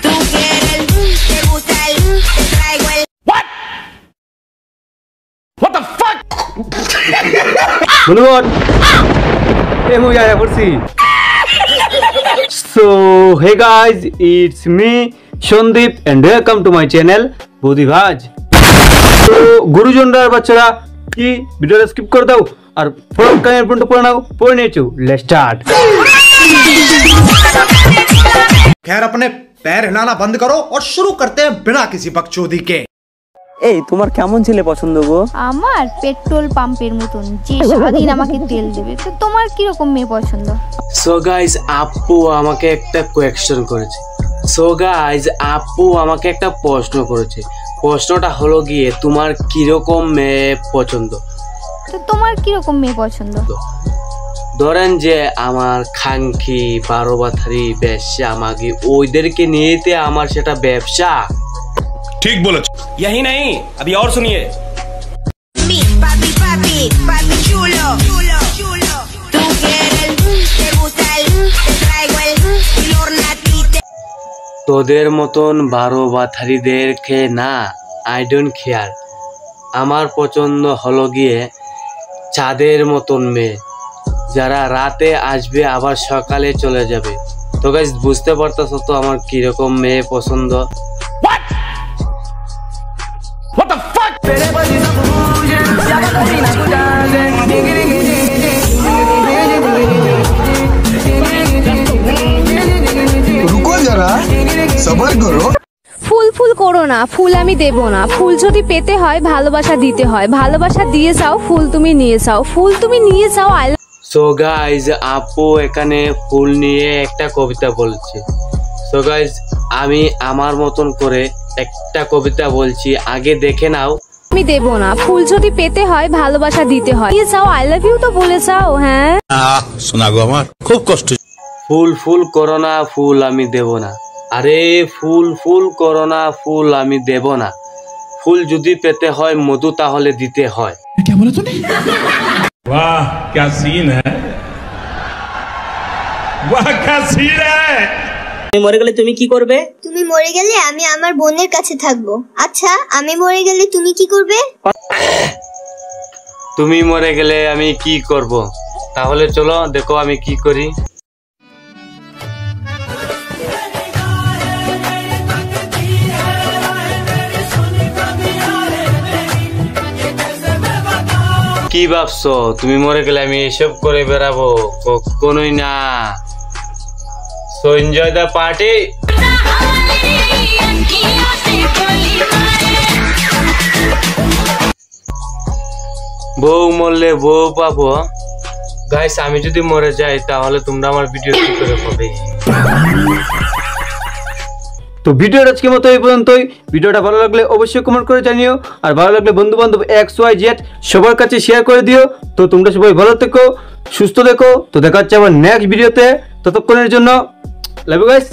Tú quieres te gusta te traigo el. What the fuck? বলুন এই মুই আয়া পড়ছি So hey guys, it's me Shandip and welcome to my channel Bodhibaj. তো গুরুজনরা বাচ্চারা কি ভিডিওটা স্কিপ করে দাও আর ফলো কানের পর্যন্ত পড়ে নাও পড়ে নিয়েছো লেটস স্টার্ট खैर अपने पैर हिलाना बंद करो और शुरू करते हैं बिना किसी बकचोदी के। এই তোমার কেমন ছেলে পছন্দ গো? আমার পেট্রোল পাম্পের মতন যে সারাদিন আমাকে তেল দেবে। তো তোমার কি রকম মেয়ে পছন্দ? সো গাইস আপু আমাকে একটা কোয়েশ্চেন করেছে। আমাকে একটা প্রশ্ন করেছে। প্রশ্নটা হলো গিয়ে তোমার কি রকম মেয়ে পছন্দ? তো তোমার কি রকম মেয়ে পছন্দ? ধরেন যে আমার খাঙ্কি বারোবাথারি ব্যবসা মাগি ওইদেরকে নিয়েতে আমার সেটা ব্যবসা। ठीक बोलो। यही नहीं अभी और सुनिए। Papi, papi, papi chulo. Tú quieres te gusta te traigo el hornatite. তোদের মতন বারোবাথারিদেরকে না, আই ডোন্ট কেয়ার। আমার পছন্দ হলো গিয়ে চাঁদের মতন মেয়ে, যারা রাতে আসবে আবার সকালে চলে যাবে। তো গাইস বুঝতে পারতেছো তো আমার কিরকম মেয়ে পছন্দ। What the fuck? रुको जरा सबर करो। ফুল ফুল করো না, ফুল আমি দেব না। ফুল যদি পেতে হয় ভালোবাসা দিতে হয়, ভালোবাসা দিয়ে যাও, ফুল তুমি নিয়ে যাও, ফুল তুমি নিয়ে যাও। সো গাইজ আপু এখানে ফুল নিয়ে একটা কবিতা বলছে। সো গাইজ আমি আমার মতন করে একটা কবিতা বলছি, আগে দেখে নাও। আমি দেব না, ফুল যদি পেতে হয় ভালোবাসা দিতে হয়, দিয়ে যাও, আই লাভ ইউ তো বলে যাও। হ্যাঁ শোনা গো আমার খুব কষ্ট। ফুল ফুল করো না, ফুল আমি দেব না। আরে ফুল ফুল করো না, ফুল আমি দেব না। ফুল যদি পেতে হয় মধু তাহলে দিতে হয়। वाह क्या सीन है, वाह क्या सीन है। তুমি মরে গেলে তুমি কি করবে? তুমি মরে গেলে আমি আমার বোনের কাছে থাকবো। আচ্ছা আমি মরে গেলে তুমি কি করবে? তুমি মরে গেলে আমি কি করব? তাহলে চলো দেখো আমি কি করি। কি ভাবছো তুমি মরে গেলে আমি এসব করে বেড়াবো? কখনোই না। So enjoy the party. বউ মরলে বউ পাবো। গাইস আমি যদি মরে যাই তাহলে তোমরা আমার ভিডিও কি করে পাবে? তো ভিডিওর আজকের মতো এই পর্যন্তই। ভিডিওটা ভালো লাগলে অবশ্যই কমেন্ট করে জানিও, আর ভালো লাগলে বন্ধু বান্ধব XYZ সবার কাছে শেয়ার করে দিও। তো তোমরা সবাই ভালো থেকো, সুস্থ থেকো। তো দেখা হচ্ছে আবার নেক্সট ভিডিওতে। ততক্ষণের জন্য লাভ ইউ গাইস।